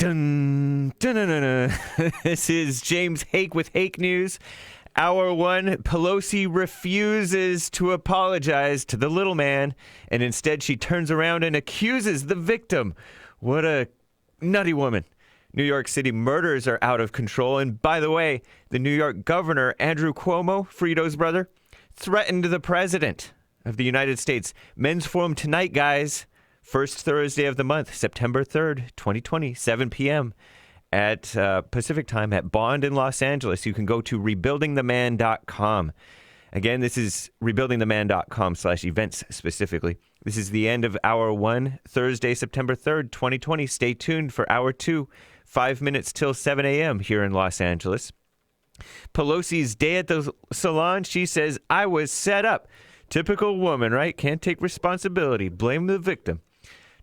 Dun, dun, dun, dun, dun. This is James Hake with Hake News. Hour one, Pelosi refuses to apologize to the little man, and instead she turns around and accuses the victim. What a nutty woman. New York City murders are out of control. And by the way, the New York governor, Andrew Cuomo, Frito's brother, threatened the president of the United States. Men's Forum tonight, guys. First Thursday of the month, September 3rd, 2020, 7 p.m. at Pacific time at Bond in Los Angeles. You can go to rebuildingtheman.com. Again, this is rebuildingtheman.com/events specifically. This is the end of hour one, Thursday, September 3rd, 2020. Stay tuned for hour two, 5 minutes till 7 a.m. here in Los Angeles. Pelosi's day at the salon, she says, I was set up. Typical woman, right? Can't take responsibility. Blame the victim.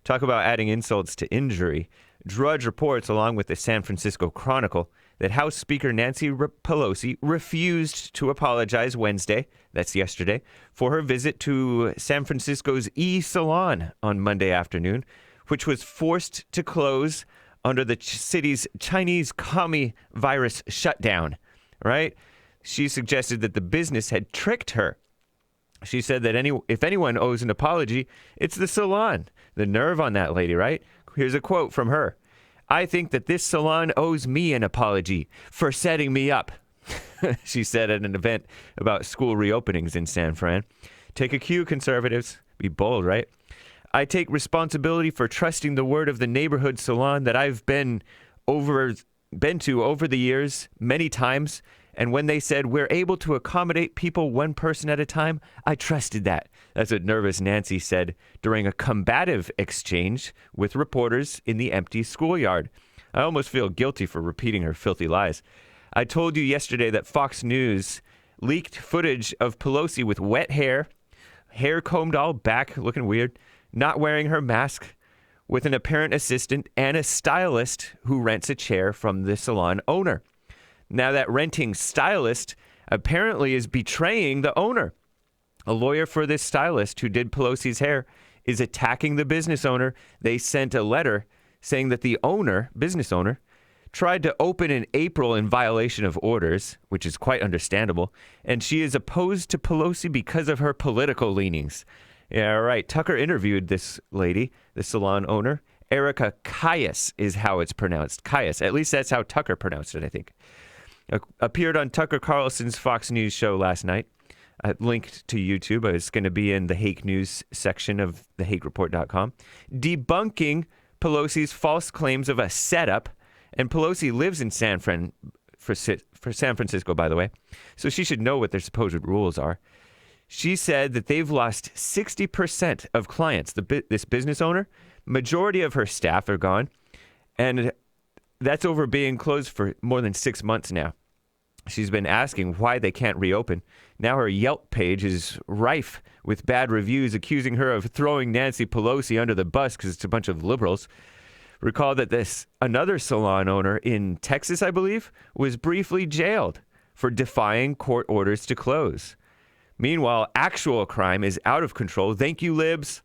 Talk about adding insults to injury. Drudge reports, along with the San Francisco Chronicle, that House Speaker Nancy Pelosi refused to apologize Wednesday, that's yesterday, for her visit to San Francisco's E-Salon on Monday afternoon, which was forced to close under the city's Chinese commie virus shutdown, right? She suggested that the business had tricked her. She said that if anyone owes an apology, it's the salon. The nerve on that lady, right? Here's a quote from her. I think that this salon owes me an apology for setting me up, she said at an event about school reopenings in San Fran. Take a cue, conservatives. Be bold, right? I take responsibility for trusting the word of the neighborhood salon that I've been to over the years many times. And when they said we're able to accommodate people one person at a time, I trusted that. That's what nervous Nancy said during a combative exchange with reporters in the empty schoolyard. I almost feel guilty for repeating her filthy lies. I told you yesterday that Fox News leaked footage of Pelosi with wet hair combed all back, looking weird, not wearing her mask, with an apparent assistant and a stylist who rents a chair from the salon owner. Now that renting stylist apparently is betraying the owner. A lawyer for this stylist who did Pelosi's hair is attacking the business owner. They sent a letter saying that the business owner, tried to open in April in violation of orders, which is quite understandable, and she is opposed to Pelosi because of her political leanings. Yeah, right. Tucker interviewed this lady, the salon owner. Erica Caius is how it's pronounced. Caius. At least that's how Tucker pronounced it, I think. Appeared on Tucker Carlson's Fox News show last night. Linked to YouTube. It's going to be in the Hake News section of thehakereport.com. Debunking Pelosi's false claims of a setup. And Pelosi lives in San Francisco, by the way. So she should know what their supposed rules are. She said that they've lost 60% of clients. This business owner, majority of her staff are gone. And that's over being closed for more than 6 months now. She's been asking why they can't reopen. Now her Yelp page is rife with bad reviews accusing her of throwing Nancy Pelosi under the bus because it's a bunch of liberals. Recall that another salon owner in Texas, I believe, was briefly jailed for defying court orders to close. Meanwhile, actual crime is out of control. Thank you, libs.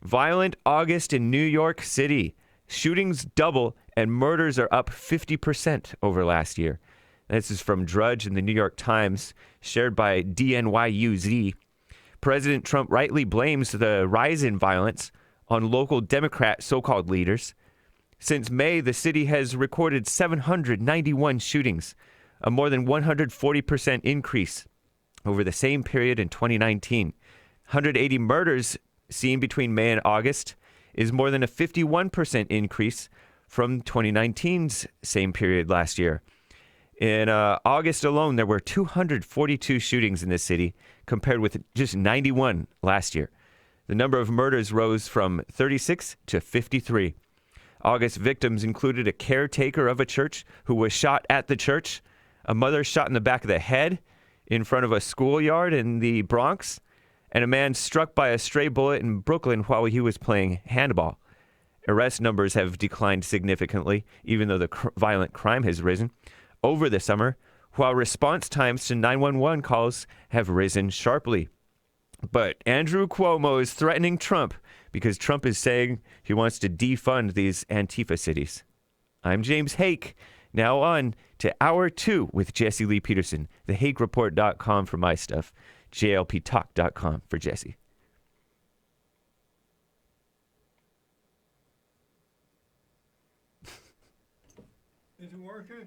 Violent August in New York City. Shootings double and murders are up 50% over last year. This is from Drudge in the New York Times, shared by DNYUZ. President Trump rightly blames the rise in violence on local Democrat so-called leaders. Since May, the city has recorded 791 shootings, a more than 140% increase over the same period in 2019. 180 murders seen between May and August is more than a 51% increase from 2019's same period last year. In August alone, there were 242 shootings in this city, compared with just 91 last year. The number of murders rose from 36 to 53. August victims included a caretaker of a church who was shot at the church, a mother shot in the back of the head in front of a schoolyard in the Bronx, and a man struck by a stray bullet in Brooklyn while he was playing handball. Arrest numbers have declined significantly, even though the violent crime has risen over the summer, while response times to 911 calls have risen sharply. But Andrew Cuomo is threatening Trump because Trump is saying he wants to defund these Antifa cities. I'm James Hake. Now on to Hour 2 with Jesse Lee Peterson. TheHakeReport.com for my stuff. JLPTalk.com for Jesse. Is it working?